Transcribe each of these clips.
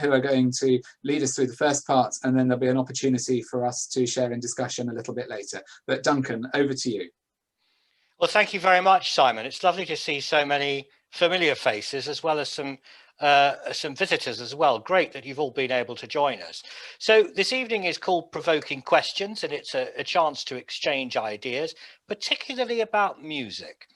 who are going to lead us through the first part, and then there'll be an opportunity for us to share in discussion a little bit later. But Duncan, over to you. Well, thank you very much, Simon. It's lovely to see so many familiar faces as well as some visitors as well. Great that you've all been able to join us. So this evening is called Provoking Questions, and it's a chance to exchange ideas, particularly about music.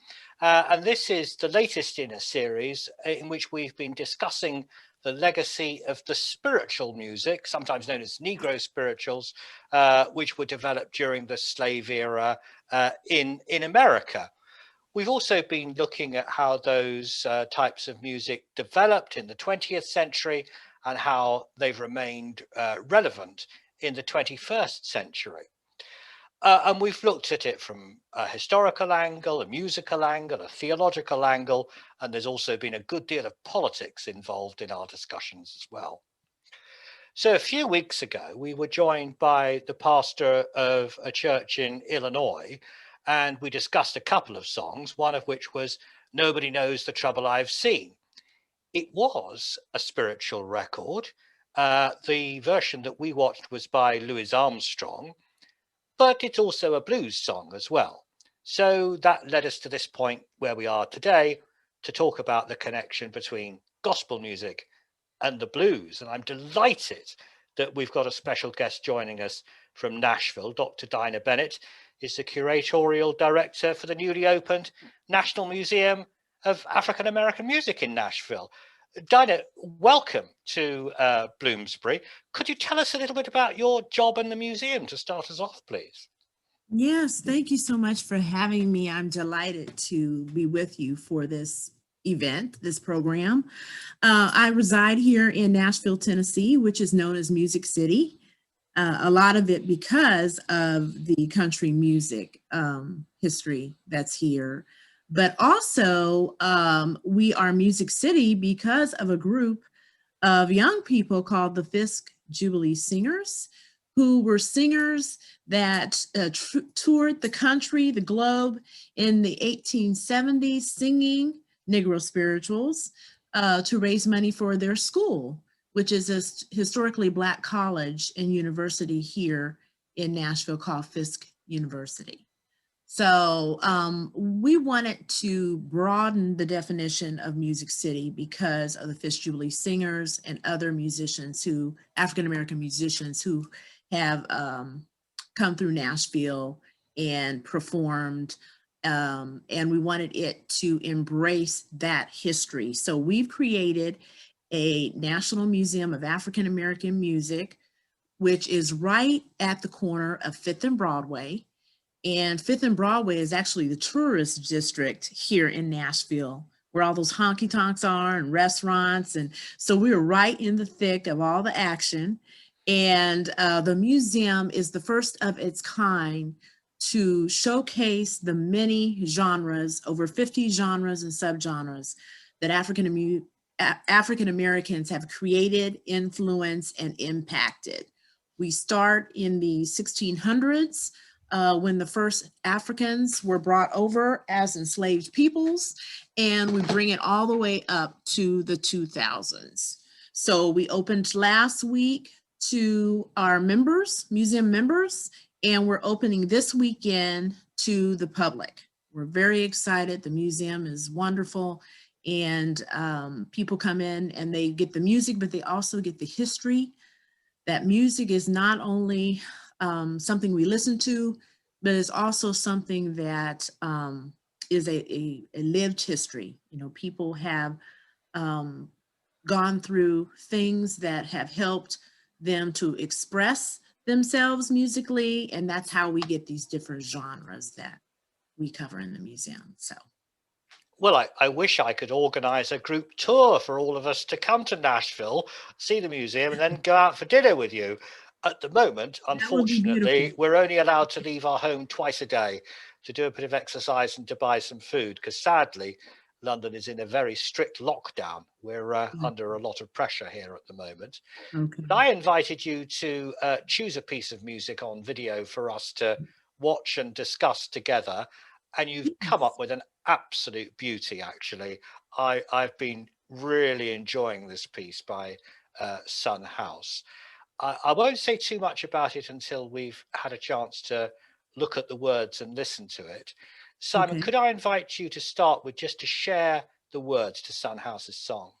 And this is the latest in a series in which we've been discussing the legacy of the spiritual music, sometimes known as Negro spirituals, which were developed during the slave era in America. We've also been looking at how those types of music developed in the 20th century and how they've remained relevant in the 21st century. And we've looked at it from a historical angle, a musical angle, a theological angle, and there's also been a good deal of politics involved in our discussions as well. So a few weeks ago, we were joined by the pastor of a church in Illinois, and we discussed a couple of songs, one of which was Nobody Knows the Trouble I've Seen. It was a spiritual record. The version that we watched was by Louis Armstrong, but it's also a blues song as well. So that led us to this point where we are today to talk about the connection between gospel music and the blues. And I'm delighted that we've got a special guest joining us from Nashville. Dr. Dina Bennett is the Curatorial Director for the newly opened National Museum of African American Music in Nashville. Dina, welcome to Bloomsbury. Could you tell us a little bit about your job in the museum to start us off, please? Yes, thank you so much for having me. I'm delighted to be with you for this event, this program. I reside here in Nashville, Tennessee, which is known as Music City. A lot of it because of the country music history that's here. But also we are Music City because of a group of young people called the Fisk Jubilee Singers, who were singers that toured the country, the globe in the 1870s, singing Negro spirituals to raise money for their school, which is a historically Black college and university here in Nashville called Fisk University. So we wanted to broaden the definition of Music City because of the Fisk Jubilee Singers and other musicians who, African-American musicians who have come through Nashville and performed, and we wanted it to embrace that history. So we've created a National Museum of African American Music, which is right at the corner of 5th and Broadway. And 5th and Broadway is actually the tourist district here in Nashville, where all those honky tonks are and restaurants. And so we're right in the thick of all the action. And the museum is the first of its kind to showcase the many genres, over 50 genres and subgenres that African Americans have created, influenced, and impacted. We start in the 1600s when the first Africans were brought over as enslaved peoples, and we bring it all the way up to the 2000s. So we opened last week to our members, museum members, and we're opening this weekend to the public. We're very excited. The museum is wonderful, and people come in and they get the music, but they also get the history. That music is not only something we listen to, but it's also something that is a lived history. You know, people have gone through things that have helped them to express themselves musically, and that's how we get these different genres that we cover in the museum. So. Well, I wish I could organize a group tour for all of us to come to Nashville, see the museum, and then go out for dinner with you. At the moment, unfortunately, we're only allowed to leave our home twice a day to do a bit of exercise and to buy some food, because sadly, London is in a very strict lockdown. We're under a lot of pressure here at the moment. Okay. But I invited you to choose a piece of music on video for us to watch and discuss together. And you've come up with an absolute beauty, actually. I've been really enjoying this piece by Son House. I won't say too much about it until we've had a chance to look at the words and listen to it. Simon, Okay. could I invite you to start with just to share the words to Son House's song?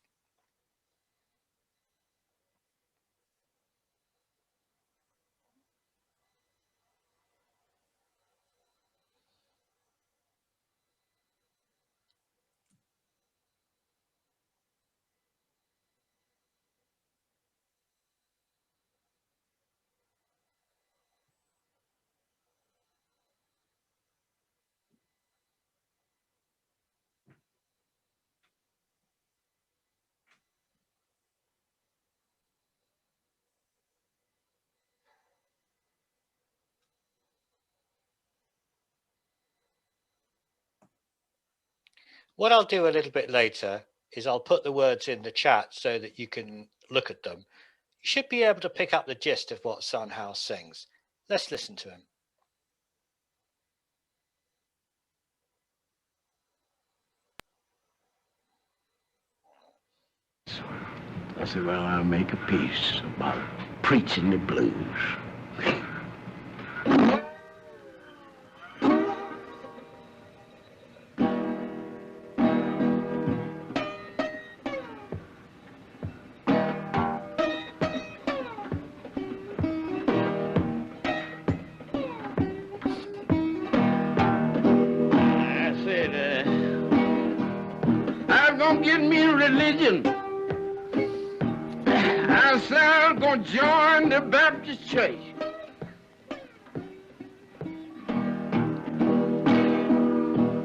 What I'll do a little bit later is I'll put the words in the chat so that you can look at them. You should be able to pick up the gist of what Son House sings. Let's listen to him. I said, well, I'll make a piece about preaching the blues. I said, I'm gonna get me a religion. I said I'm gonna join the Baptist church.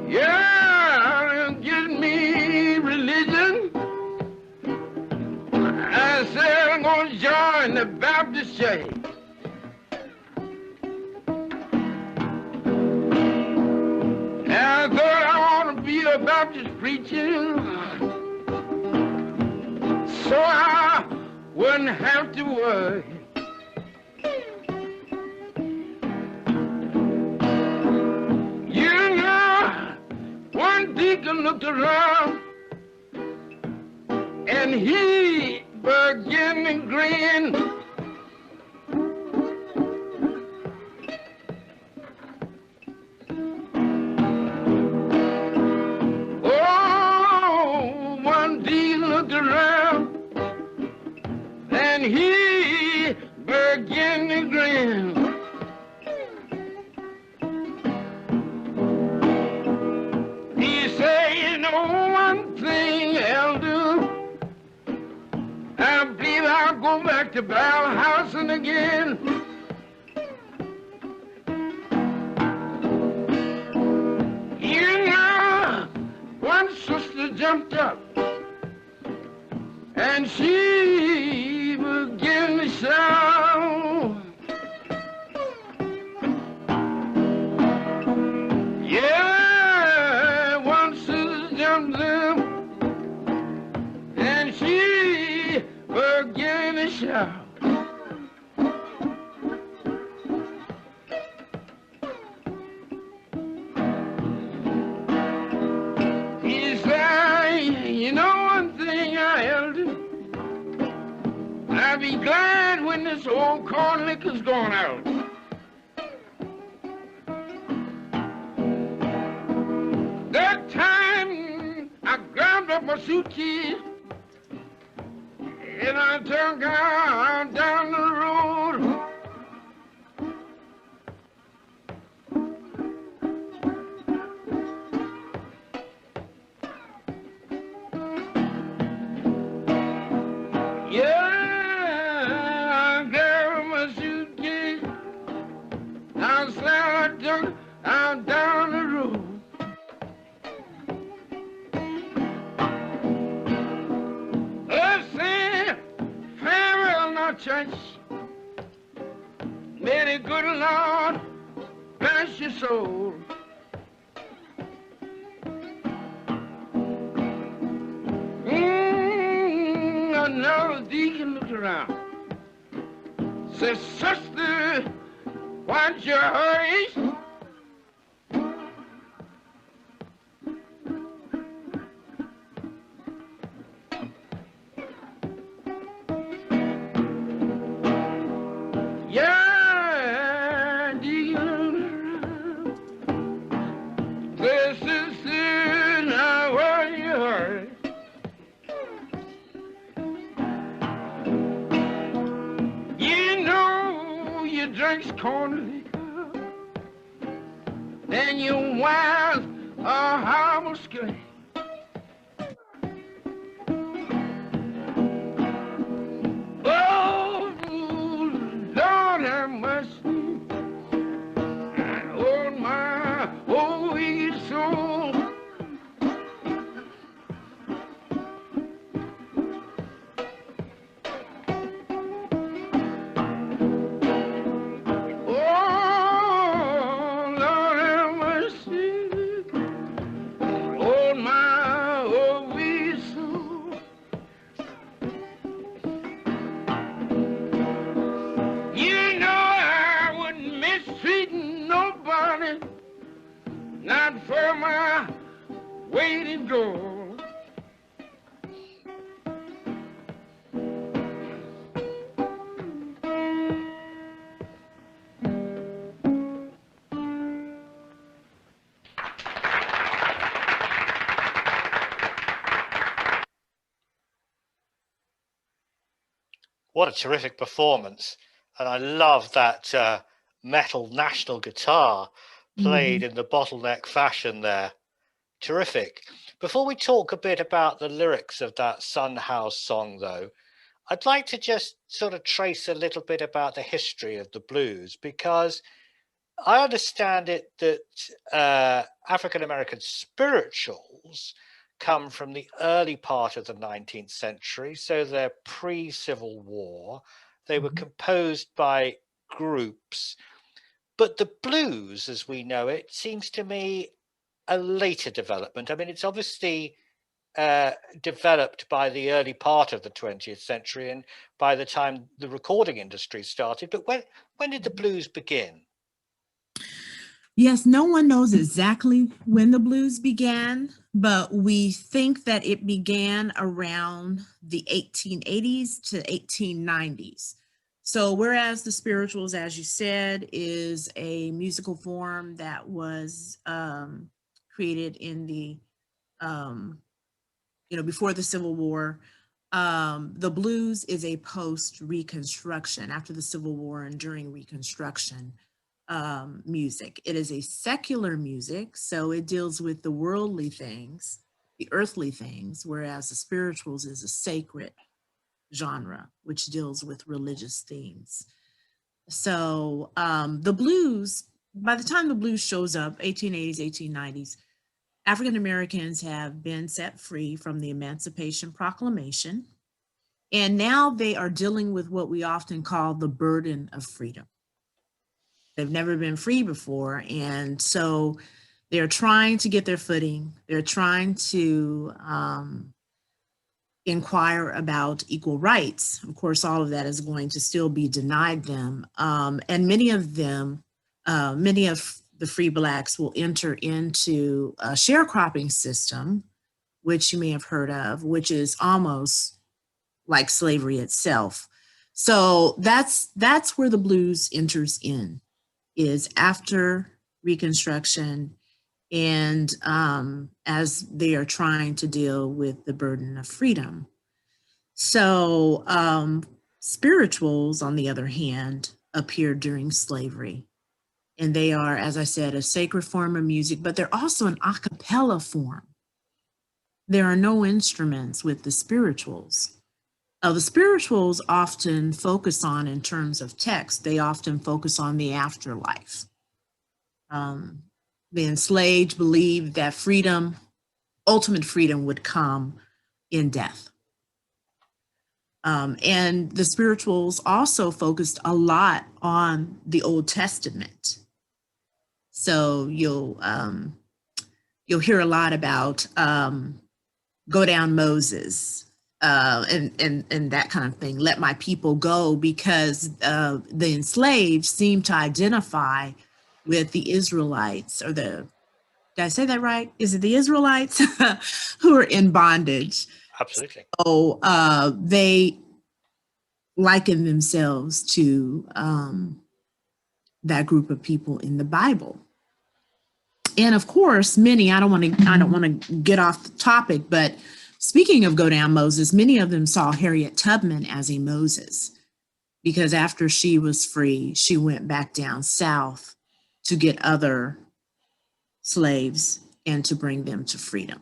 Yeah, get me religion. I said I'm gonna join the Baptist church. And I thought I want to be a Baptist preacher, so I wouldn't have to worry. You know, one deacon looked around and he began to grin. Oh, one deacon looked around and he began to grin. He said, you know one thing, Elder, I believe I'll go back to Bell Housing again. You know, one sister jumped up and she began to shout. Yeah, one sister jumped up and she began to shout. He said, you know one thing, Elder, I'll be glad when this old corn liquor's gone out. That time I grabbed up my suitcase and I turned down the road. Yeah, I grabbed my suitcase. I said I'm down the road. Let's say farewell now, church. May the good Lord bless your soul. Another deacon looked around. Said, sister, why'd you hurry? drinks corn liquor, then your wives are harbor scared. Oh, Lord have mercy on my old weak soul. Oh, Lord have mercy on my old weak soul. You know I wouldn't mistreat nobody, not for my weight in gold. What a terrific performance. And I love that metal national guitar played in the bottleneck fashion there. Terrific. Before we talk a bit about the lyrics of that Sun House song, though, I'd like to just sort of trace a little bit about the history of the blues, because I understand it that African-American spirituals come from the early part of the 19th century, so they're pre-Civil War. They were composed by groups, but the blues, as we know it, seems to me a later development. I mean, it's obviously developed by the early part of the 20th century and by the time the recording industry started, but when did the blues begin? Yes, no one knows exactly when the blues began, but we think that it began around the 1880s to 1890s. So whereas the spirituals, as you said, is a musical form that was created in the, before the Civil War, the blues is a post-Reconstruction, after the Civil War and during Reconstruction. Music. It is a secular music, so it deals with the worldly things, the earthly things, whereas the spirituals is a sacred genre, which deals with religious themes. So the blues, by the time the blues shows up, 1880s, 1890s, African Americans have been set free from the Emancipation Proclamation, and now they are dealing with what we often call the burden of freedom. They've never been free before. And so they're trying to get their footing. They're trying to inquire about equal rights. Of course, all of that is going to still be denied them. And many of them, many of the free Blacks will enter into a sharecropping system, which you may have heard of, which is almost like slavery itself. So that's where the blues enters in, is after Reconstruction, and as they are trying to deal with the burden of freedom. So spirituals, on the other hand, appeared during slavery. And they are, as I said, a sacred form of music, but they're also an a cappella form. There are no instruments with the spirituals. The spirituals often focus on, in terms of text, they often focus on the afterlife. The enslaved believed that freedom, ultimate freedom, would come in death. And the spirituals also focused a lot on the Old Testament. So you'll hear a lot about go down Moses, and that kind of thing. Let my people go, because the enslaved seem to identify with the Israelites, or did I say that right? Is it the Israelites who are in bondage? Absolutely. So they liken themselves to that group of people in the Bible. And of course, many, I don't want to get off the topic, but speaking of go down Moses, many of them saw Harriet Tubman as a Moses. because after she was free, she went back down south to get other slaves and to bring them to freedom.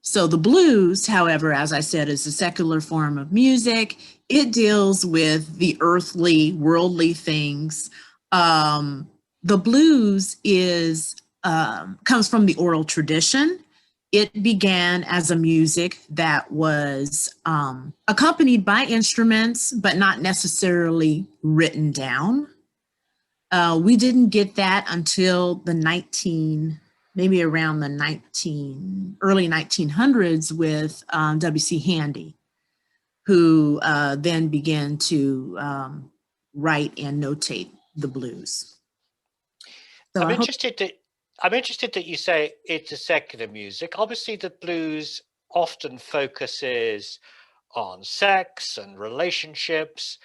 So the blues, however, as I said, is a secular form of music. It deals with the earthly, worldly things. The blues comes from the oral tradition. It began as a music that was accompanied by instruments, but not necessarily written down. We didn't get that until maybe around the early 1900s with W.C. Handy, who then began to write and notate the blues. So I'm interested that you say it's a secular music. Obviously, the blues often focuses on sex and relationships,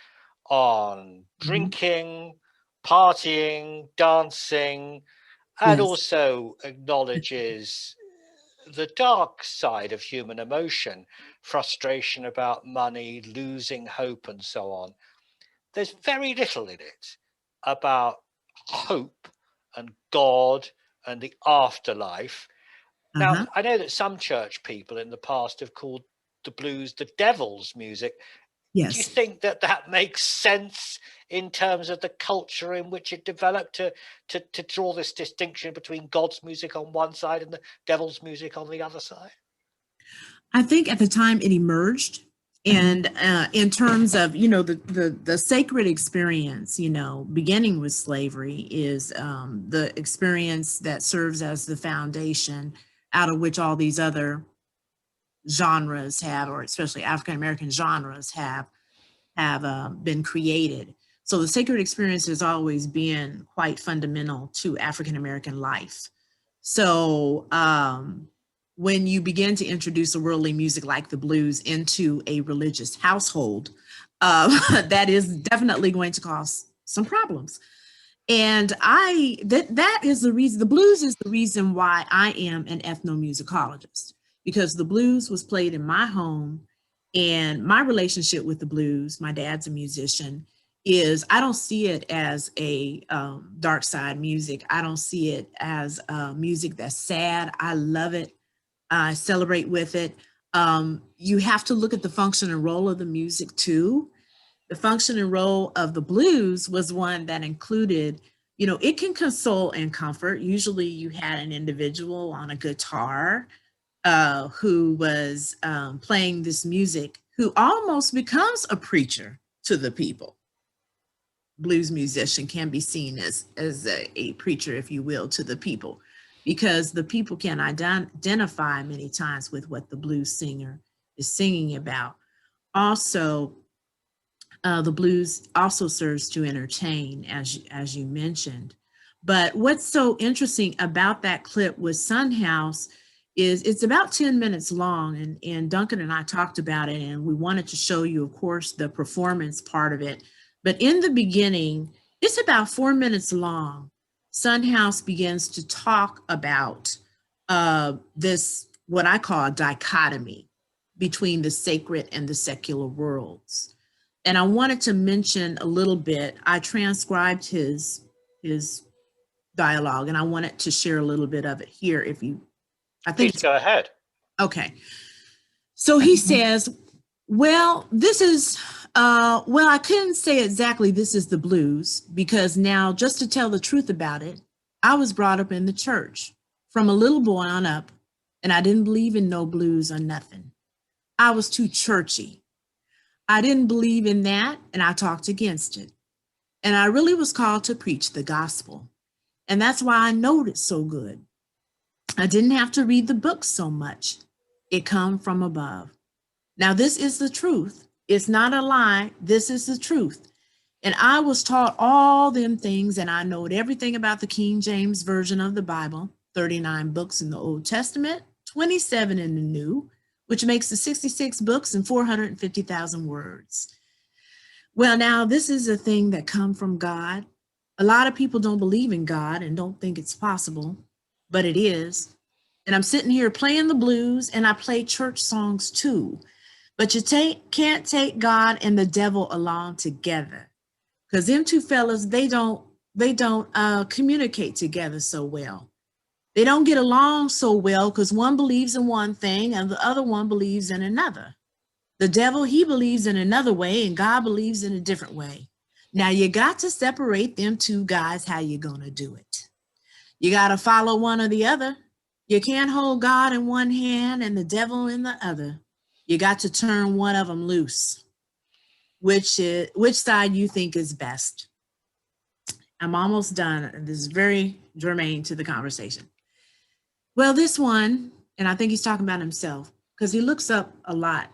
on drinking, partying, dancing, and also acknowledges the dark side of human emotion, frustration about money, losing hope, and so on. There's very little in it about hope and God and the afterlife. Now, I know that some church people in the past have called the blues the devil's music. Yes. Do you think that that makes sense in terms of the culture in which it developed to draw this distinction between God's music on one side and the devil's music on the other side? I think at the time it emerged, and in terms of, the sacred experience, beginning with slavery is the experience that serves as the foundation out of which all these other genres have, or especially African-American genres have been created. So the sacred experience has always been quite fundamental to African-American life. So when you begin to introduce a worldly music like the blues into a religious household, that is definitely going to cause some problems. And that is the reason, the blues is the reason why I am an ethnomusicologist, because the blues was played in my home, and my relationship with the blues, my dad's a musician, is I don't see it as a dark side music. I don't see it as music that's sad. I love it. I celebrate with it. You have to look at the function and role of the music too. The function and role of the blues was one that included, it can console and comfort. Usually you had an individual on a guitar who was playing this music, who almost becomes a preacher to the people. Blues musician can be seen as a preacher, if you will, to the people, because the people can identify many times with what the blues singer is singing about. Also, the blues also serves to entertain, as you mentioned. But what's so interesting about that clip with Son House is it's about 10 minutes long, and Duncan and I talked about it, and we wanted to show you, of course, the performance part of it. But in the beginning, it's about 4 minutes long. Son House begins to talk about this, what I call a dichotomy between the sacred and the secular worlds. And I wanted to mention a little bit, I transcribed his dialogue, and I wanted to share a little bit of it here if you, I think. Please go ahead. Okay. So he says, well, this is, I couldn't say exactly this is the blues, because now, just to tell the truth about it, I was brought up in the church from a little boy on up, and I didn't believe in no blues or nothing. I was too churchy. I didn't believe in that, and I talked against it. And I really was called to preach the gospel. And that's why I know it so good. I didn't have to read the book so much. It come from above. Now, this is the truth. It's not a lie. This is the truth. And I was taught all them things, and I know everything about the King James Version of the Bible, 39 books in the Old Testament, 27 in the New, which makes the 66 books and 450,000 words. Well, now, this is a thing that come from God. A lot of people don't believe in God and don't think it's possible, but it is. And I'm sitting here playing the blues, and I play church songs too. But you can't take God and the devil along together, because them two fellas, they don't communicate together so well. They don't get along so well because one believes in one thing and the other one believes in another. The devil, he believes in another way, and God believes in a different way. Now you got to separate them two guys. How you gonna do it? You got to follow one or the other. You can't hold God in one hand and the devil in the other. You got to turn one of them loose. Which side you think is best? I'm almost done. This is very germane to the conversation. Well, this one, and I think he's talking about himself, because he looks up a lot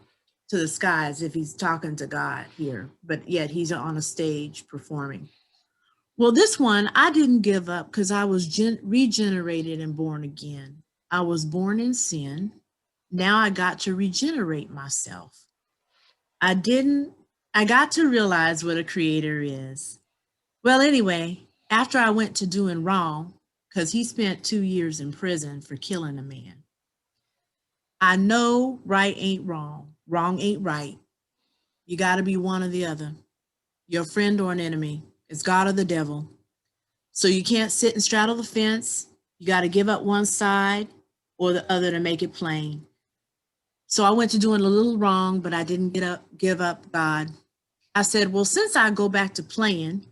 to the sky as if he's talking to God here, but yet he's on a stage performing. Well, this one, I didn't give up because I was regenerated and born again. I was born in sin. Now I got to regenerate myself. I got to realize what a creator is. Well, anyway, after I went to doing wrong, because he spent 2 years in prison for killing a man. I know right ain't wrong. Wrong ain't right. You got to be one or the other. Your friend or an enemy. It's God or the devil. So you can't sit and straddle the fence. You got to give up one side or the other to make it plain. So I went to doing a little wrong, but I didn't give up God. I said, well, since I go back to playing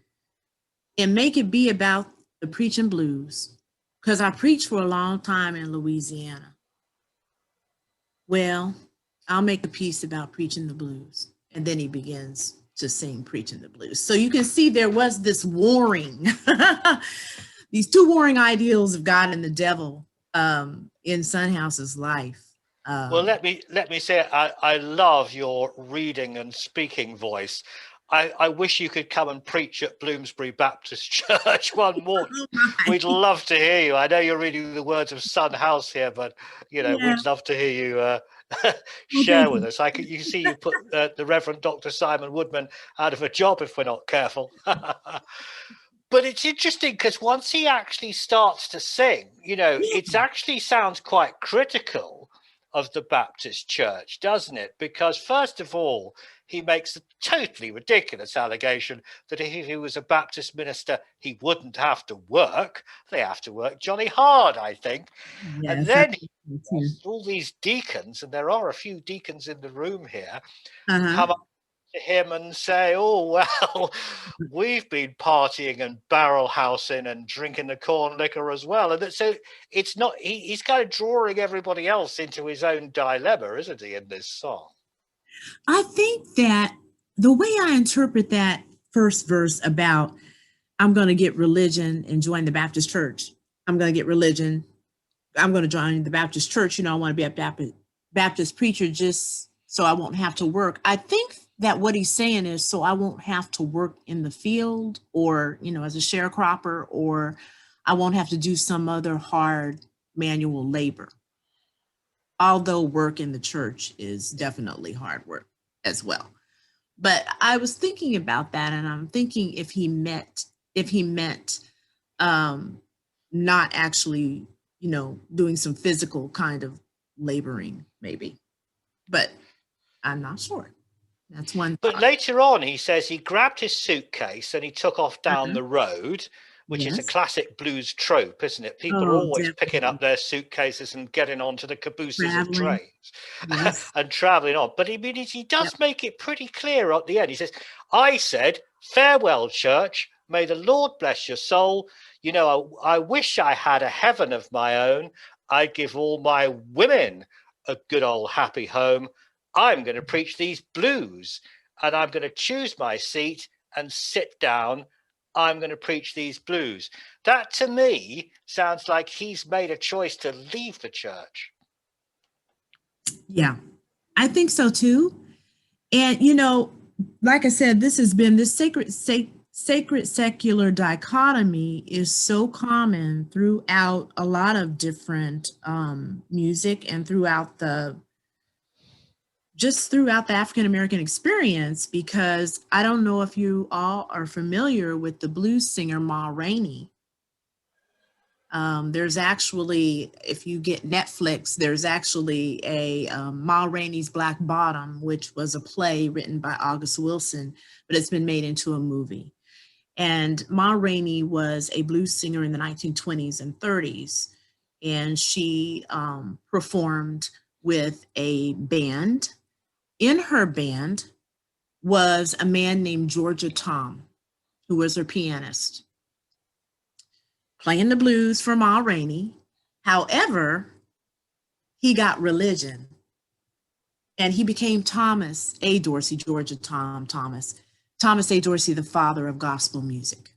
and make it be about the preaching blues, because I preached for a long time in Louisiana. Well, I'll make a piece about preaching the blues. And then he begins to sing Preaching the Blues. So you can see there was this warring, these two warring ideals of God and the devil in Sunhouse's life. Well, let me say, I love your reading and speaking voice. I wish you could come and preach at Bloomsbury Baptist Church one morning. We'd love to hear you. I know you're reading the words of Son House here, but we'd love to hear you share with us. You see, you put the Reverend Dr. Simon Woodman out of a job if we're not careful. But it's interesting because once he actually starts to sing, it actually sounds quite critical of the Baptist Church, doesn't it? Because first of all, he makes a totally ridiculous allegation that if he was a Baptist minister, he wouldn't have to work. They have to work jolly hard, I think. Yes, and then all these deacons, and there are a few deacons in the room here, come up to him and say, oh, well, we've been partying and barrel housing and drinking the corn liquor as well. And so it's not, he's kind of drawing everybody else into his own dilemma, isn't he, in this song? I think that the way I interpret that first verse about, I'm going to get religion and join the Baptist church. I'm going to get religion. I'm going to join the Baptist church. I want to be a Baptist preacher just so I won't have to work. I think that what he's saying is, so I won't have to work in the field or, as a sharecropper, or I won't have to do some other hard manual labor. Although work in the church is definitely hard work as well. But I was thinking about that, and I'm thinking if he meant not actually, doing some physical kind of laboring, maybe. But I'm not sure. That's one. But later on, he says he grabbed his suitcase and he took off down the road, which is a classic blues trope, isn't it? People are always picking up their suitcases and getting onto the cabooses of trains and traveling on. But he does make it pretty clear at the end. He says, I said, farewell, church. May the Lord bless your soul. I wish I had a heaven of my own. I'd give all my women a good old happy home. I'm going to preach these blues, and I'm going to choose my seat and sit down. I'm going to preach these blues. That, to me, sounds like he's made a choice to leave the church. Yeah, I think so, too. And, like I said, this has been this sacred secular dichotomy is so common throughout a lot of different music and throughout the African-American experience, because I don't know if you all are familiar with the blues singer Ma Rainey. There's actually, if you get Netflix, there's actually a Ma Rainey's Black Bottom, which was a play written by August Wilson, but it's been made into a movie. And Ma Rainey was a blues singer in the 1920s and 30s, and she performed with a band. In her band was a man named Georgia Tom, who was her pianist, playing the blues for Ma Rainey. However, he got religion, and he became Thomas A. Dorsey, Georgia Thomas A. Dorsey, the father of gospel music.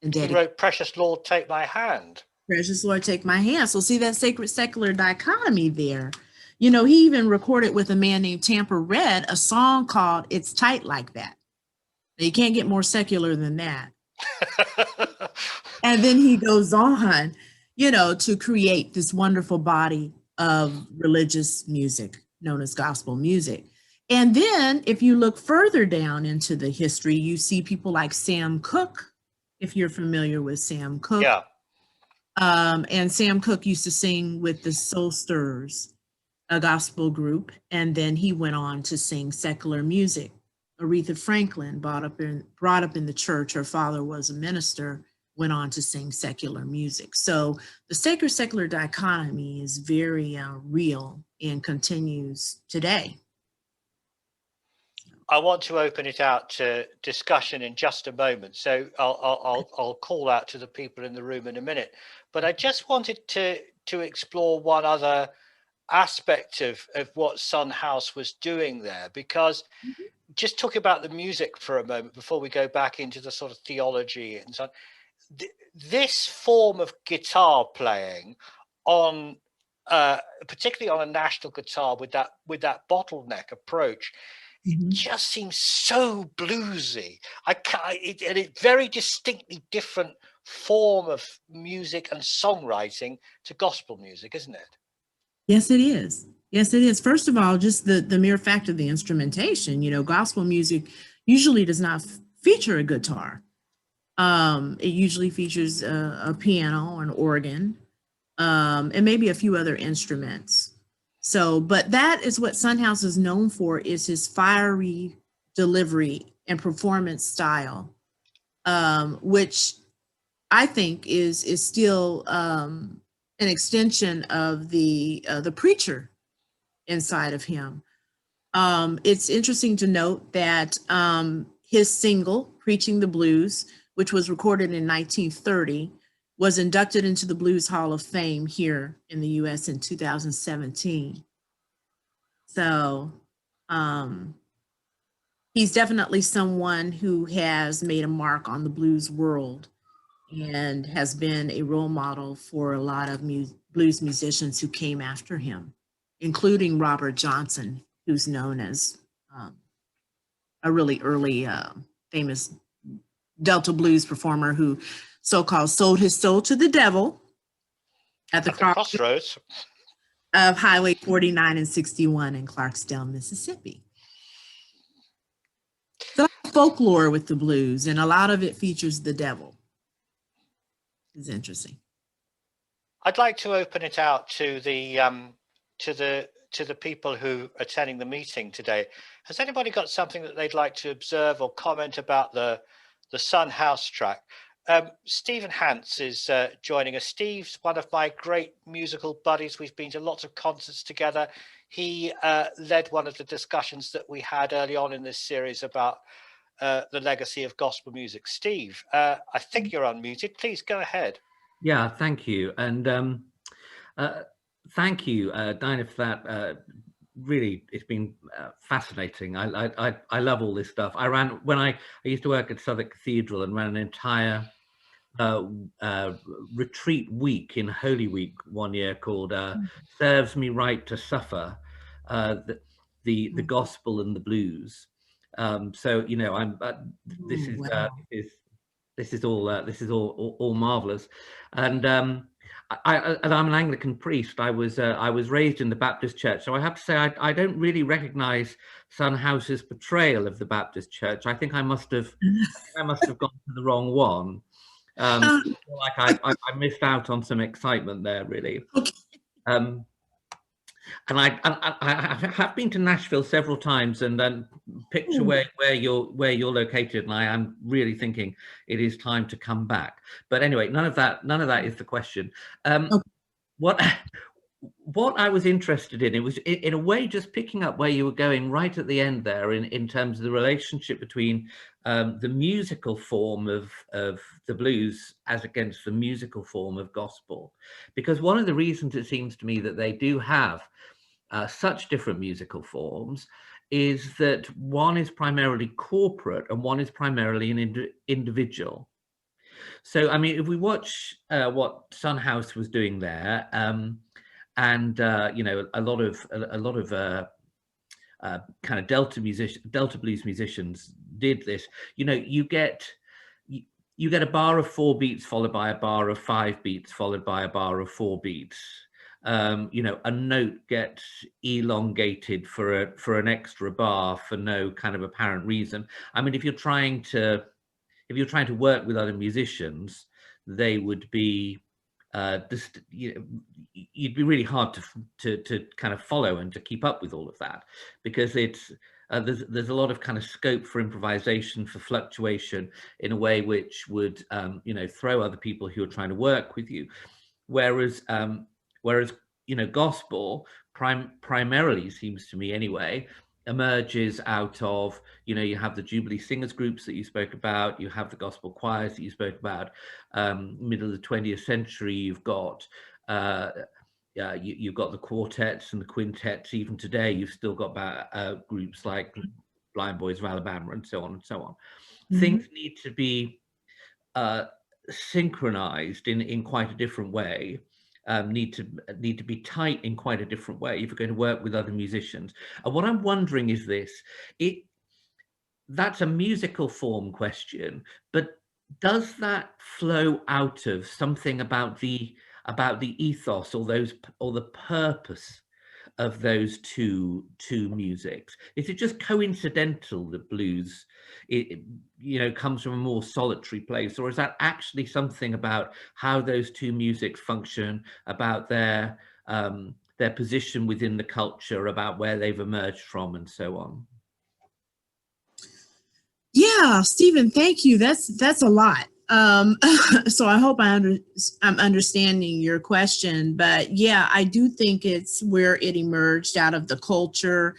And he wrote Precious Lord, Take My Hand. Precious Lord, Take My Hand. So see that sacred secular dichotomy there. You know, he even recorded with a man named Tampa Red a song called It's Tight Like That. Now, you can't get more secular than that. And then he goes on, you know, to create this wonderful body of religious music known as gospel music. And then if you look further down into the history, you see people like Sam Cooke, if you're familiar with Sam Cooke. Yeah. And Sam Cooke used to sing with the Soul Stirrers, a gospel group, and then he went on to sing secular music. Aretha Franklin, brought up in the church, her father was a minister, went on to sing secular music. So the sacred secular dichotomy is very real and continues today. I want to open it out to discussion in just a moment, so I'll call out to the people in the room in a minute. But I just wanted to explore one other aspect of what Son House was doing there, because just talk about the music for a moment before we go back into the sort of theology and so on. This form of guitar playing on particularly on a national guitar with that bottleneck approach, it just seems so bluesy. And it's very distinctly different form of music and songwriting to gospel music, isn't it? Yes, it is. Yes, it is. First of all, just the mere fact of the instrumentation, you know, gospel music usually does not feature a guitar. It usually features a piano or an organ, and maybe a few other instruments. So, but that is what Son House is known for, is his fiery delivery and performance style, which I think is still an extension of the preacher inside of him. It's interesting to note that his single, Preaching the Blues, which was recorded in 1930, was inducted into the Blues Hall of Fame here in the US in 2017. So he's definitely someone who has made a mark on the blues world and has been a role model for a lot of blues musicians who came after him, including Robert Johnson, who's known as a really early famous Delta blues performer who so-called sold his soul to the devil at the crossroads of Highway 49 and 61 in Clarksdale, Mississippi. So folklore with the blues, and a lot of it features the devil. It's interesting. I'd like to open it out to the people who are attending the meeting today. Has anybody got something that they'd like to observe or comment about the Son House track? Stephen Hance is joining us. Steve's one of my great musical buddies. We've been to lots of concerts together. He led one of the discussions that we had early on in this series about the legacy of gospel music. Steve, I think you're unmuted. Please go ahead. Yeah, thank you. And thank you, Dina, for that. Really, it's been fascinating. I love all this stuff. I used to work at Southwark Cathedral and ran an entire retreat week in Holy Week one year called "Serves Me Right to Suffer," the gospel and the blues. So you know, this is all marvelous, and I'm an Anglican priest. I was raised in the Baptist church, so I have to say I don't really recognize Son House's portrayal of the Baptist church. I think I must have gone to the wrong one. Like I missed out on some excitement there, really. Okay. And I have been to Nashville several times, and then picture where you're located, and I am really thinking it is time to come back. But anyway, none of that is the question. What I was interested in, it was in a way just picking up where you were going right at the end there, in terms of the relationship between the musical form of the blues as against the musical form of gospel. Because one of the reasons it seems to me that they do have such different musical forms is that one is primarily corporate and one is primarily an individual. So, I mean, if we watch what Son House was doing there, and you know, a lot of kind of Delta blues musicians did this. You know, you get a bar of 4 beats followed by a bar of 5 beats followed by a bar of 4 beats. You know, a note gets elongated for an extra bar for no kind of apparent reason. I mean, if you're trying to work with other musicians, they would be you'd be really hard to kind of follow and to keep up with all of that, because it's there's a lot of kind of scope for improvisation, for fluctuation in a way which would you know, throw other people who are trying to work with you. Whereas you know, gospel primarily, seems to me anyway, emerges out of, you know, you have the Jubilee singers groups that you spoke about, you have the gospel choirs that you spoke about. Middle of the 20th century, you've got you've got the quartets and the quintets. Even today, you've still got groups like Blind Boys of Alabama and so on and so on. Mm-hmm. Things need to be synchronized in quite a different way. Need to be tight in quite a different way if you're going to work with other musicians. And what I'm wondering is this: that's a musical form question, but does that flow out of something about the ethos or the purpose of those two musics? Is it just coincidental that blues, you know, comes from a more solitary place, or is that actually something about how those two musics function, about their position within the culture, about where they've emerged from, and so on? Yeah, Stephen, thank you. That's a lot. So I hope I'm understanding your question, but yeah, I do think it's where it emerged out of the culture.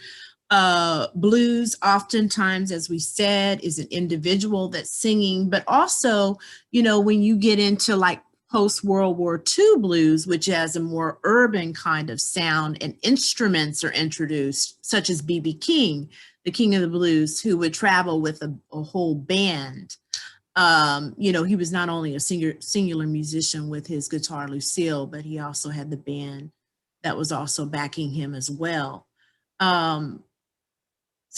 Blues, oftentimes, as we said, is an individual that's singing, but also, you know, when you get into like post-World War II blues, which has a more urban kind of sound and instruments are introduced, such as B.B. King, the king of the blues, who would travel with a whole band. You know, he was not only a singular musician with his guitar Lucille, but he also had the band that was also backing him as well. So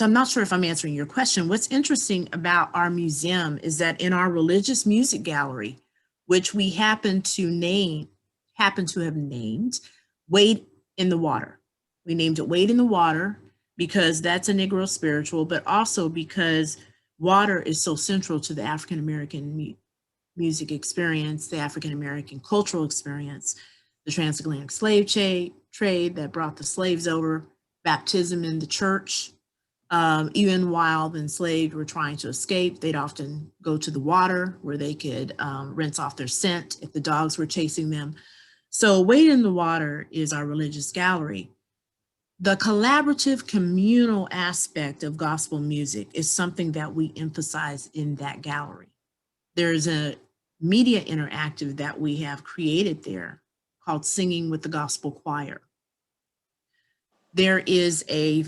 I'm not sure if I'm answering your question. What's interesting about our museum is that in our religious music gallery, which we happen to have named Wade in the Water. We named it Wade in the Water because that's a Negro spiritual, but also because water is so central to the African-American music experience, the African-American cultural experience, the transatlantic slave trade that brought the slaves over, baptism in the church. Even while the enslaved were trying to escape, they'd often go to the water where they could rinse off their scent if the dogs were chasing them. So Wade in the Water is our religious gallery. The collaborative communal aspect of gospel music is something that we emphasize in that gallery. There's a media interactive that we have created there called Singing with the Gospel Choir. There is a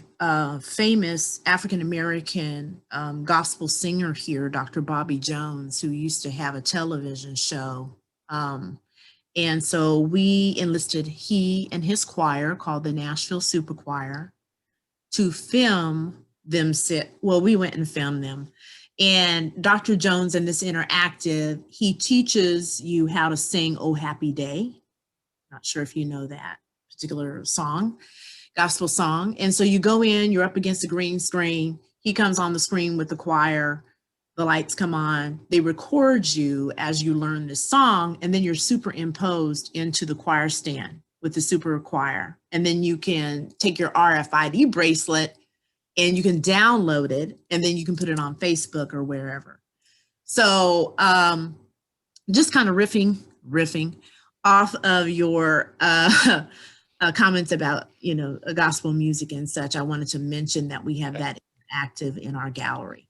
famous African-American gospel singer here, Dr. Bobby Jones, who used to have a television show. And so we enlisted he and his choir called the Nashville Super Choir to film them we went and filmed them. And Dr. Jones in this interactive, he teaches you how to sing Oh Happy Day. Not sure if you know that particular song, gospel song. And so you go in, you're up against the green screen. He comes on the screen with the choir. the lights come on, they record you as you learn the song, and then you're superimposed into the choir stand with the super choir. And then you can take your RFID bracelet and you can download it, and then you can put it on Facebook or wherever. So just kind of riffing off of your comments about, you know, gospel music and such, I wanted to mention that we have that active in our gallery.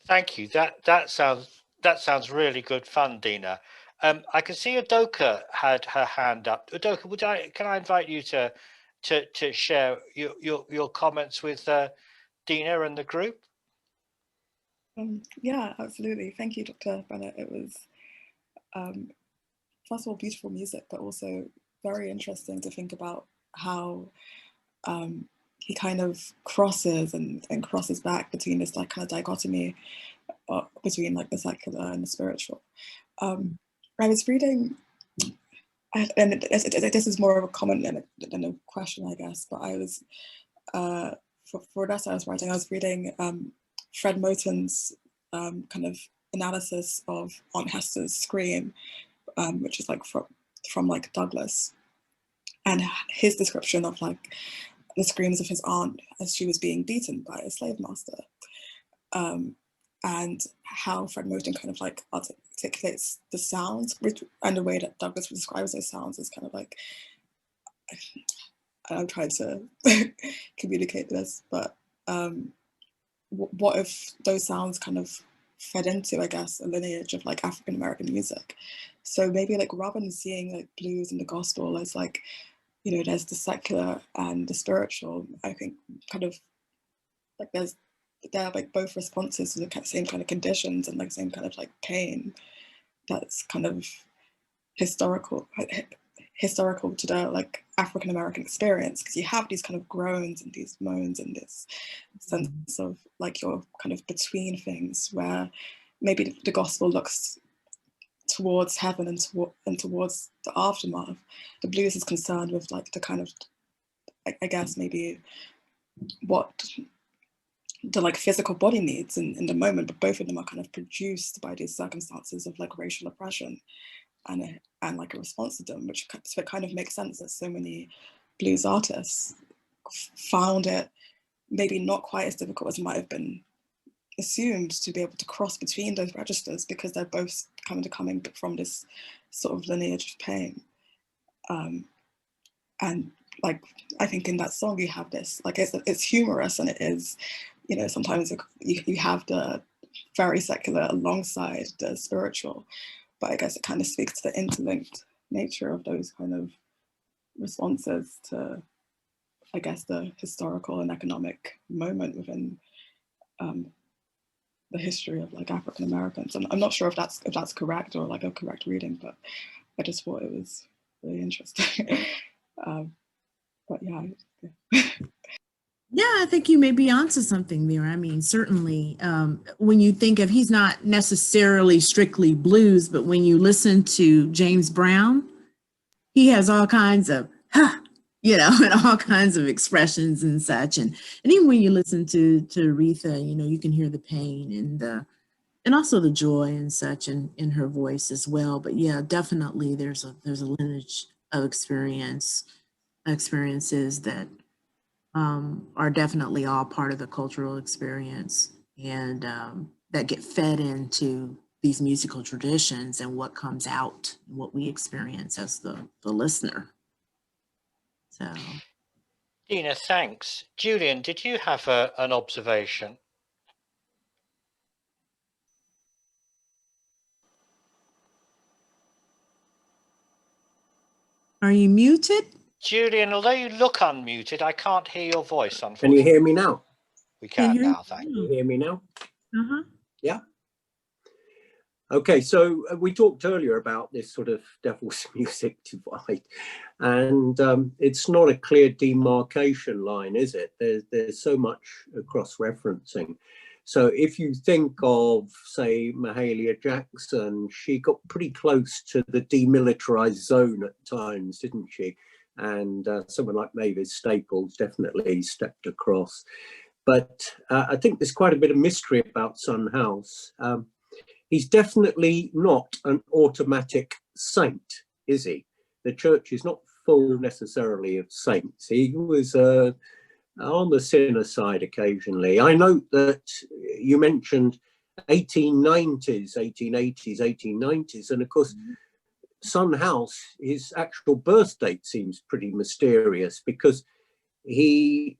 Thank you. That sounds really good fun, Dina. I can see Udoka had her hand up. Udoka, can I invite you to share your comments with Dina and the group? Yeah, absolutely. Thank you, Dr. Bennett. It was, first of all, beautiful music, but also very interesting to think about how he kind of crosses and crosses back between this like kind of dichotomy between like the secular and the spiritual. I was reading, and this is more of a comment than a question, I guess, but I was, for that I was writing, I was reading Fred Moten's kind of analysis of Aunt Hester's Scream, which is like from like Douglas, and his description of like the screams of his aunt as she was being beaten by a slave master, and how Fred Moten kind of like articulates the sounds, and the way that Douglas describes those sounds is kind of like, I'm trying to communicate this, but what if those sounds kind of fed into, I guess, a lineage of like African American music? So maybe like rather than seeing like blues and the gospel as like, you know, there's the secular and the spiritual, I think kind of like they're like both responses to the same kind of conditions and like same kind of like pain that's kind of historical to the like African American experience, because you have these kind of groans and these moans and this sense of like you're kind of between things, where maybe the gospel looks towards heaven and towards the aftermath. The blues is concerned with like the kind of, I guess maybe what the like physical body needs in the moment, but both of them are kind of produced by these circumstances of like racial oppression and like a response to them, which so it kind of makes sense that so many blues artists found it maybe not quite as difficult as might have been assumed to be able to cross between those registers, because they're both kind of coming from this sort of lineage of pain. And like, I think in that song you have this, like it's humorous, and it is, you know, sometimes you have the very secular alongside the spiritual, but I guess it kind of speaks to the interlinked nature of those kind of responses to, I guess, the historical and economic moment within the history of like African Americans. And I'm not sure if that's correct or like a correct reading, but I just thought it was really interesting. But yeah. Yeah, I think you may be onto something there. I mean, certainly when you think of, he's not necessarily strictly blues, but when you listen to James Brown, he has all kinds of, you know, and all kinds of expressions and such. And even when you listen to Aretha, you know, you can hear the pain and also the joy and such in her voice as well. But yeah, definitely there's a lineage of experiences that are definitely all part of the cultural experience, and that get fed into these musical traditions and what comes out, what we experience as the listener. So, Dina, thanks. Julian, did you have an observation? are you muted? Julian, although you look unmuted, I can't hear your voice, unfortunately. Can you hear me now? We can now, thank you. Can you hear me now? Uh-huh. Yeah. Okay, so we talked earlier about this sort of devil's music divide, and it's not a clear demarcation line, is it? There's so much cross-referencing. So if you think of, say, Mahalia Jackson, she got pretty close to the demilitarized zone at times, didn't she? And someone like Mavis Staples definitely stepped across. but I think there's quite a bit of mystery about Son House. He's definitely not an automatic saint, is he? The church is not full necessarily of saints. He was on the sinner side occasionally. I note that you mentioned 1890s, 1880s, 1890s, and of course, Son House, his actual birth date seems pretty mysterious because he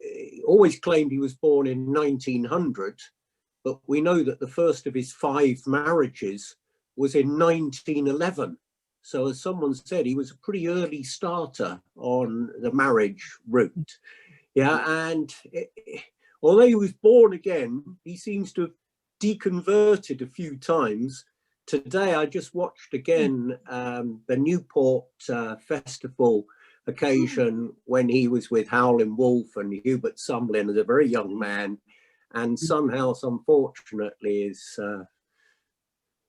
always claimed he was born in 1900, but we know that the first of his 5 marriages was in 1911. So as someone said, he was a pretty early starter on the marriage route. Yeah, and although he was born again, he seems to have deconverted a few times. Today, I just watched again the Newport Festival occasion when he was with Howlin' Wolf and Hubert Sumlin as a very young man. And Son House, unfortunately, is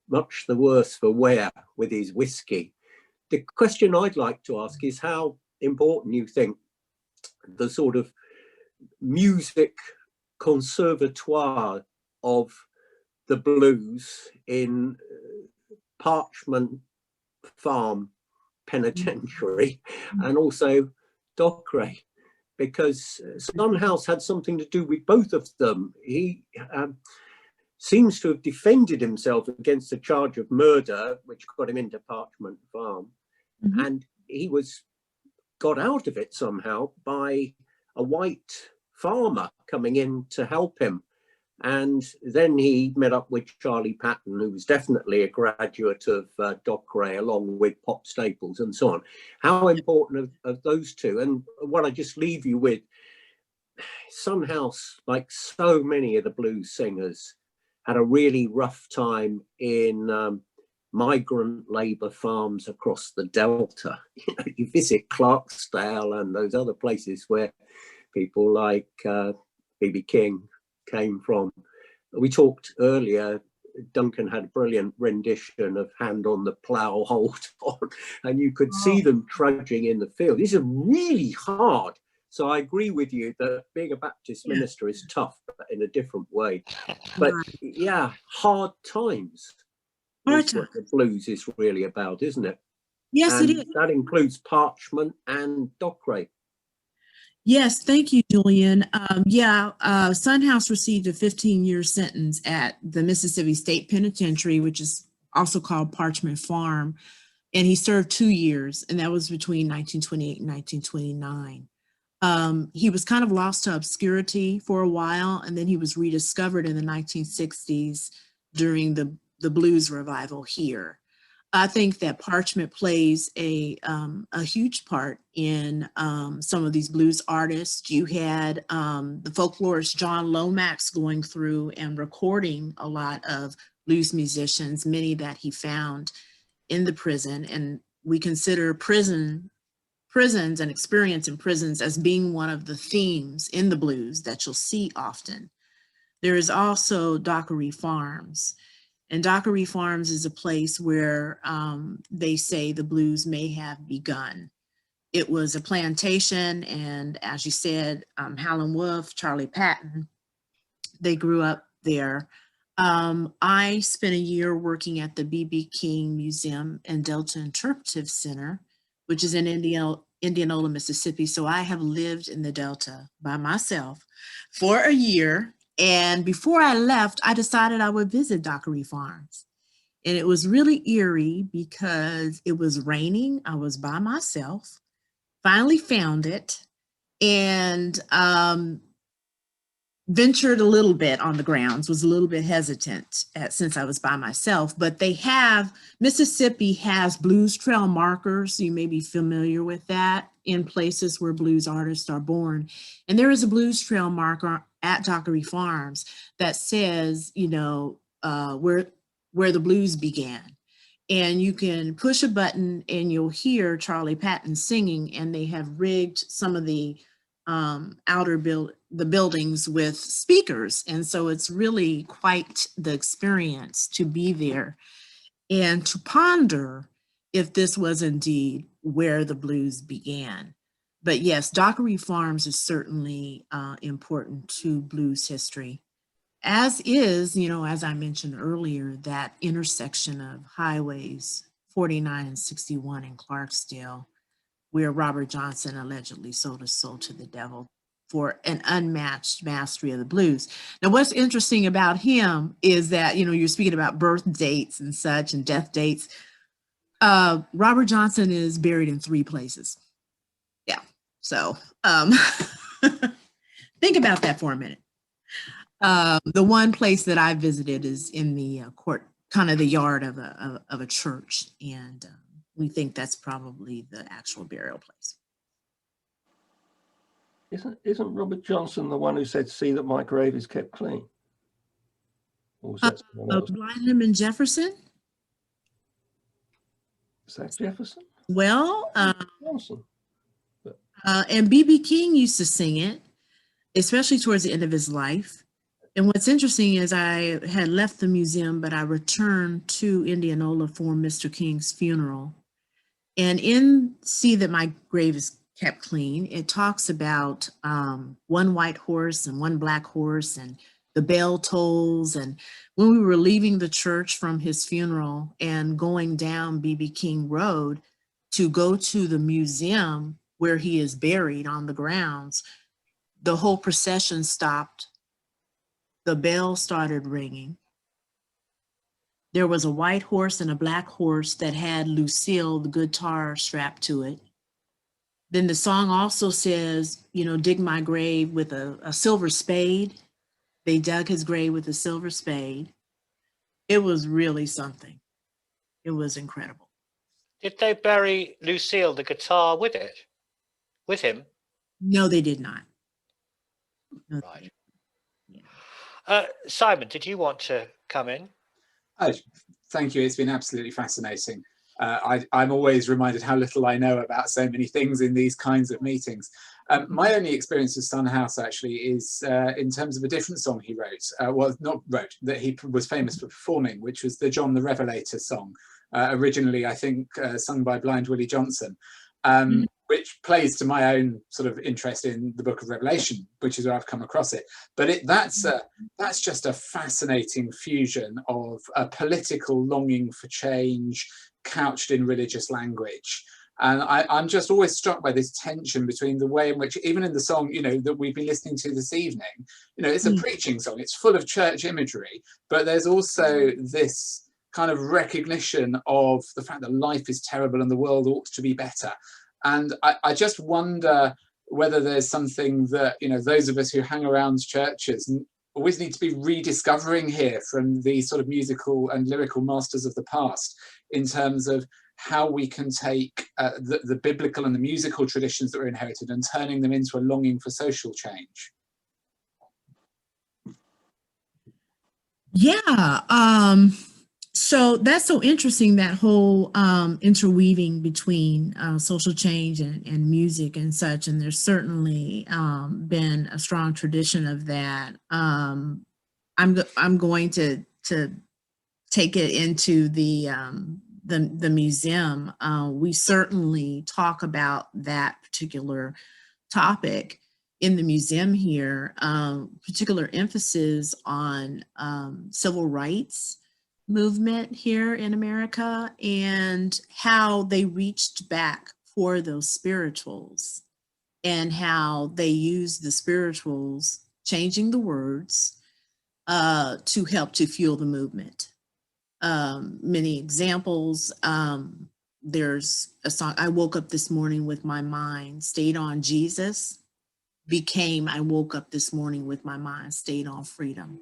much the worse for wear with his whiskey. The question I'd like to ask is how important you think the sort of music conservatoire of the blues in Parchment Farm Penitentiary and also Dockeray, because Son House had something to do with both of them. He seems to have defended himself against a charge of murder, which got him into Parchment Farm, and he got out of it somehow by a white farmer coming in to help him. And then he met up with Charlie Patton, who was definitely a graduate of Dockeray, along with Pop Staples and so on. How important of those two? And what I just leave you with, Son House, like so many of the blues singers, had a really rough time in migrant labour farms across the Delta. You visit Clarksdale and those other places where people like B.B. King came from. We talked earlier, Duncan had a brilliant rendition of Hand on the Plough, Hold On, and you could see them trudging in the field. These are really hard. So I agree with you that being a Baptist minister is tough, but in a different way. But yeah, hard times. That's what the blues is really about, isn't it? Yes, and it is. That includes Parchment and Dockeray. Yes, thank you, Julian. Son House received a 15-year sentence at the Mississippi State Penitentiary, which is also called Parchment Farm, and he served 2 years, and that was between 1928 and 1929. He was kind of lost to obscurity for a while, and then he was rediscovered in the 1960s during the blues revival here. I think that Parchment plays a huge part in some of these blues artists. You had the folklorist John Lomax going through and recording a lot of blues musicians, many that he found in the prison. And we consider prisons and experience in prisons as being one of the themes in the blues that you'll see often. There is also Dockeray Farms. And Dockeray Farms is a place where they say the blues may have begun. It was a plantation, and as you said, Howlin' Wolf, Charlie Patton, they grew up there. I spent a year working at the B.B. King Museum and Delta Interpretive Center, which is in Indianola, Mississippi. So I have lived in the Delta by myself for a year. And before I left, I decided I would visit Dockeray Farms. And it was really eerie because it was raining. I was by myself, finally found it, and ventured a little bit on the grounds, was a little bit hesitant since I was by myself. But Mississippi has blues trail markers. You may be familiar with that, in places where blues artists are born. And there is a blues trail marker at Dockeray Farms that says, where the blues began. And you can push a button and you'll hear Charlie Patton singing, and they have rigged some of the buildings with speakers. And so it's really quite the experience to be there and to ponder if this was indeed where the blues began. But yes, Dockery Farms is certainly important to blues history, as is, you know, as I mentioned earlier, that intersection of highways 49 and 61 in Clarksdale, where Robert Johnson allegedly sold his soul to the devil for an unmatched mastery of the blues. Now, what's interesting about him is that, you know, you're speaking about birth dates and such and death dates. Robert Johnson is buried in 3 places. Yeah. So think about that for a minute. The one place that I visited is in the court, kind of the yard of a church. And we think that's probably the actual burial place. Isn't Robert Johnson the one who said, "See that my grave is kept clean"? Or was that someone else? Bynum and Jefferson? Is that Jefferson? Well, Johnson. and B.B. King used to sing it, especially towards the end of his life. And what's interesting is I had left the museum, but I returned to Indianola for Mr. King's funeral. And in See That My Grave Is Kept Clean, it talks about one white horse and one black horse and the bell tolls. And when we were leaving the church from his funeral and going down B.B. King Road to go to the museum where he is buried on the grounds, the whole procession stopped. The bell started ringing. There was a white horse and a black horse that had Lucille, the guitar, strapped to it. Then the song also says, you know, dig my grave with a silver spade. They dug his grave with a silver spade. It was really something. It was incredible. Did they bury Lucille, the guitar, with him? No, they did not. No, Right. Yeah. Simon, did you want to come in? Oh, thank you. It's been absolutely fascinating. I'm always reminded how little I know about so many things in these kinds of meetings. My only experience with Son House actually is in terms of a different song he wrote, well, not wrote, that he was famous for performing, which was the John the Revelator song, originally, I think, sung by Blind Willie Johnson, which plays to my own sort of interest in the Book of Revelation, which is where I've come across it. But that's just a fascinating fusion of a political longing for change couched in religious language. And I'm just always struck by this tension between the way in which, even in the song, you know, that we've been listening to this evening, you know, it's a preaching song, it's full of church imagery, but there's also this kind of recognition of the fact that life is terrible and the world ought to be better. And I just wonder whether there's something that, you know, those of us who hang around churches always need to be rediscovering here from the sort of musical and lyrical masters of the past, in terms of how we can take the biblical and the musical traditions that were inherited and turning them into a longing for social change. Yeah. So that's so interesting, that whole interweaving between social change and music and such. And there's certainly been a strong tradition of that. I'm going to take it into the museum. We certainly talk about that particular topic in the museum here, particular emphasis on civil rights movement here in America and how they reached back for those spirituals and how they used the spirituals, changing the words, to help to fuel the movement. Many examples. There's a song, I woke up this morning with my mind stayed on Jesus, became I woke up this morning with my mind stayed on freedom.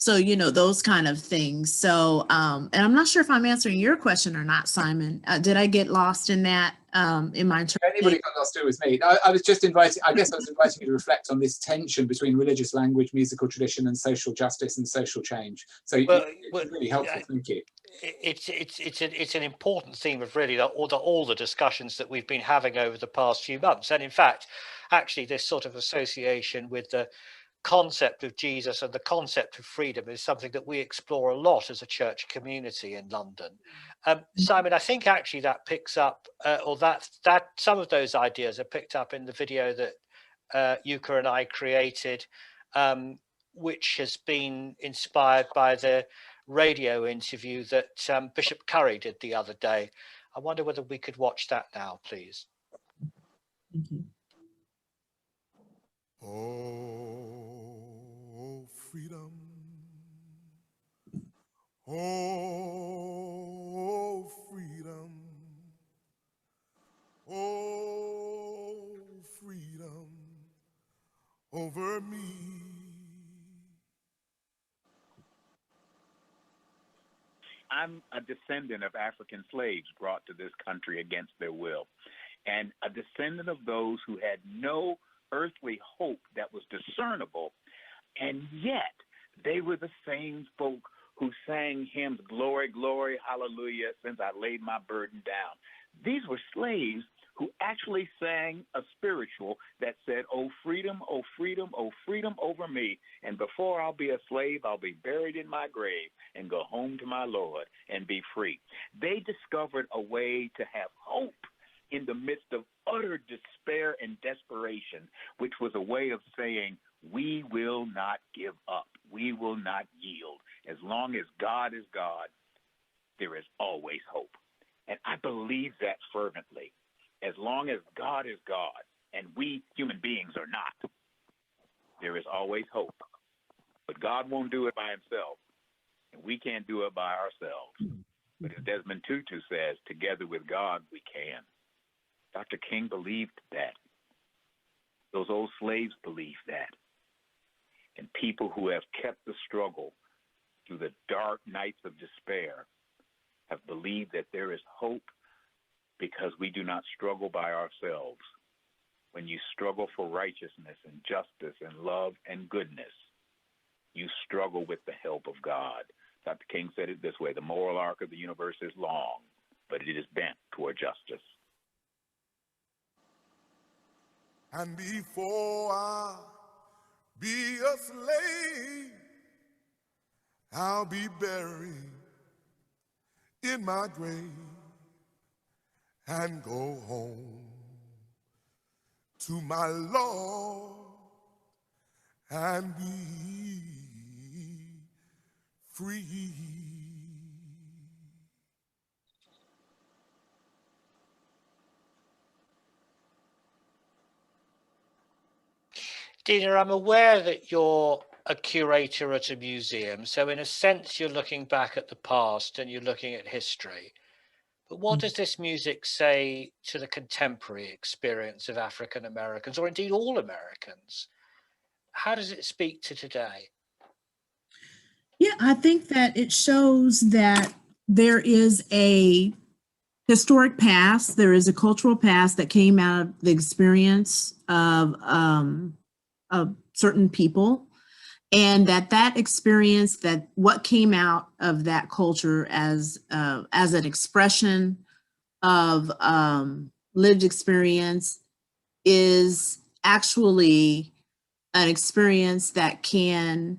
So, you know, those kind of things. So, and I'm not sure if I'm answering your question or not, Simon. Did I get lost in that, in my interpretation? Anybody got lost, it was me. I was just inviting, I guess I was inviting you to reflect on this tension between religious language, musical tradition, and social justice and social change. So it's really helpful, thank you. It's an important theme of really all the discussions that we've been having over the past few months. And in fact, actually this sort of association with the concept of Jesus and the concept of freedom is something that we explore a lot as a church community in London. Simon, I think actually that picks up, or that some of those ideas are picked up in the video that Yuka and I created, which has been inspired by the radio interview that Bishop Curry did the other day. I wonder whether we could watch that now, please. Thank you. Oh, freedom. Oh, freedom. Oh, freedom over me. I'm a descendant of African slaves brought to this country against their will, and a descendant of those who had no earthly hope that was discernible, and yet they were the same folk who sang hymns, glory, glory, hallelujah, since I laid my burden down. These were slaves who actually sang a spiritual that said, oh, freedom, oh, freedom, oh, freedom over me. And before I'll be a slave, I'll be buried in my grave and go home to my Lord and be free. They discovered a way to have hope in the midst of utter despair and desperation, which was a way of saying, we will not give up. We will not yield. As long as God is God, there is always hope. And I believe that fervently. As long as God is God and we human beings are not, there is always hope. But God won't do it by himself, and we can't do it by ourselves. But as Desmond Tutu says, together with God, we can. Dr. King believed that. Those old slaves believed that. And people who have kept the struggle through the dark nights of despair have believed that there is hope because we do not struggle by ourselves. When you struggle for righteousness and justice and love and goodness, you struggle with the help of God. Dr. King said it this way, the moral arc of the universe is long, but it is bent toward justice. And before I be a slave, I'll be buried in my grave and go home to my Lord and be free. Dina, I'm aware that you're a curator at a museum, so in a sense you're looking back at the past and you're looking at history. But what does this music say to the contemporary experience of African Americans, or indeed all Americans? How does it speak to today? Yeah, I think that it shows that there is a historic past, there is a cultural past that came out of the experience of certain people, and that experience, that what came out of that culture as an expression of lived experience is actually an experience that can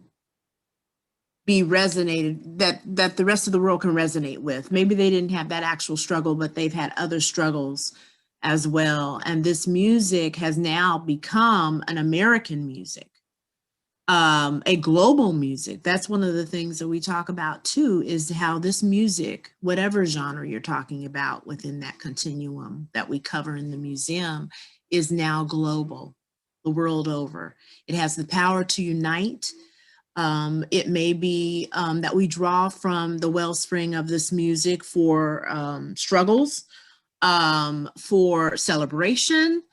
be resonated, that the rest of the world can resonate with. Maybe they didn't have that actual struggle, but they've had other struggles as well. And this music has now become an American music, a global music. That's one of the things that we talk about too, is how this music, whatever genre you're talking about within that continuum that we cover in the museum, is now global, the world over. It has the power to unite. It may be that we draw from the wellspring of this music for struggles, for celebration.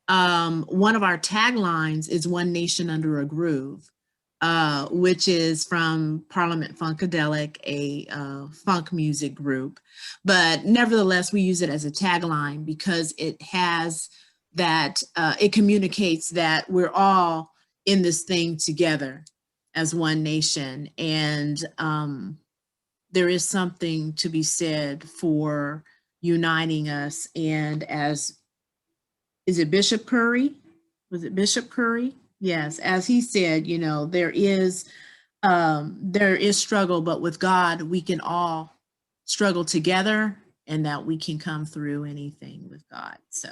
One of our taglines is "One Nation Under a Groove," which is from Parliament Funkadelic, a funk music group. But nevertheless, we use it as a tagline because it has that, it communicates that we're all in this thing together as one nation. And there is something to be said for uniting us. And as, is it Bishop Curry? Was it Bishop Curry Yes, as he said, you know, there is struggle, but with God, we can all struggle together, and that we can come through anything with God. So.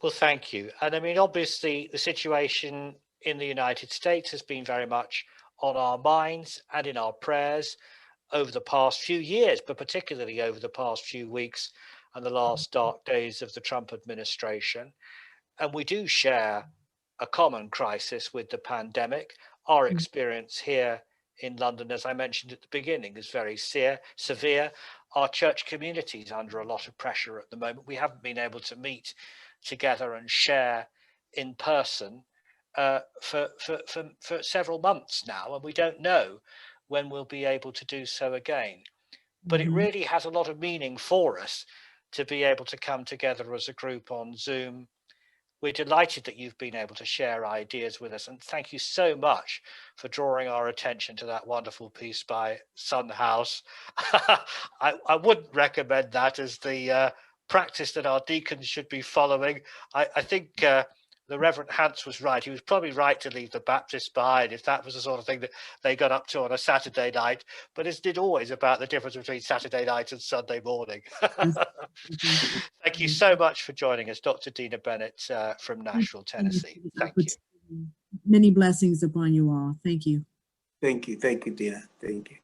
Well, thank you. And I mean, obviously, the situation in the United States has been very much on our minds and in our prayers over the past few years, but particularly over the past few weeks and the last dark days of the Trump administration. And we do share a common crisis with the pandemic. Our experience here in London, as I mentioned at the beginning, is very severe. Our church community is under a lot of pressure at the moment. We haven't been able to meet together and share in person for several months now, and we don't know when we'll be able to do so again. But it really has a lot of meaning for us to be able to come together as a group on Zoom. We're delighted that you've been able to share ideas with us, and thank you so much for drawing our attention to that wonderful piece by Son House. I wouldn't recommend that as the practice that our deacons should be following. I think the Reverend Hans was right. He was probably right to leave the Baptists behind if that was the sort of thing that they got up to on a Saturday night. But isn't it always about the difference between Saturday night and Sunday morning? Thank you so much for joining us, Dr. Dina Bennett from Nashville, Tennessee. Thank you. Many blessings upon you all. Thank you. Thank you, Dina. Thank you.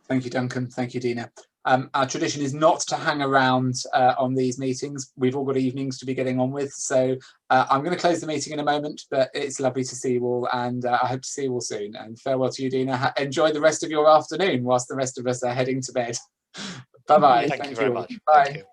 Thank you, Duncan. Thank you, Dina. Our tradition is not to hang around on these meetings. We've all got evenings to be getting on with. So I'm going to close the meeting in a moment, but it's lovely to see you all, and I hope to see you all soon. And farewell to you, Dina. Enjoy the rest of your afternoon whilst the rest of us are heading to bed. Bye-bye. Thank you very much. Bye. Thank you.